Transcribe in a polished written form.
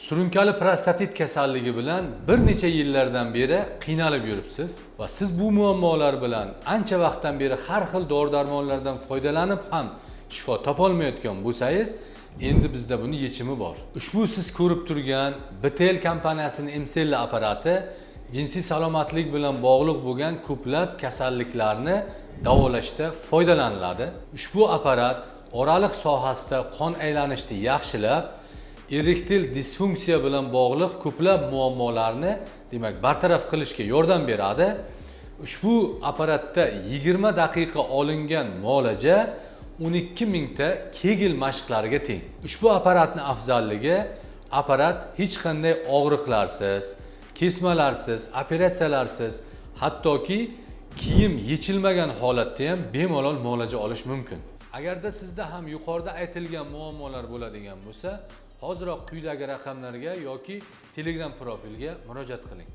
Surunkali prostatit kasalligi bilan bir necha yillardan beri qiynalib yuribsiz va siz bu muammolar bilan ancha vaqtdan beri har xil dori-darmonlardan foydalanib ham shifo topolmayotgan bo'lsangiz, endi bizda buni yechimi bor. Ushbu siz ko'rib turgan Bitel kompaniyasining Emcella apparati jinsiy salomatlik bilan bog'liq bo'lgan ko'plab kasalliklarni davolashda foydalaniladi. Ushbu apparat oraliq sohasida qon aylanishini yaxshilab, erektil disfunksiya bilan bog'liq ko'plab muammolarni, demak, bartaraf qilishga yordam beradi. Ushbu apparatda 20 daqiqa olingan muolaja 12 mingta Kegel mashqlariga teng. Ushbu apparatning afzalligi, apparat hech qanday og'riqlarsiz, kesmalarsiz, operatsiyalarsiz, hattoki kiyim yechilmagan holatda ham bemalol muolaja olish mumkin. Agarda sizda ham yuqorida aytilgan muammolar bo'ladigan bo'lsa, hoziroq quyidagi raqamlarga yoki Telegram profilga murojaat qiling.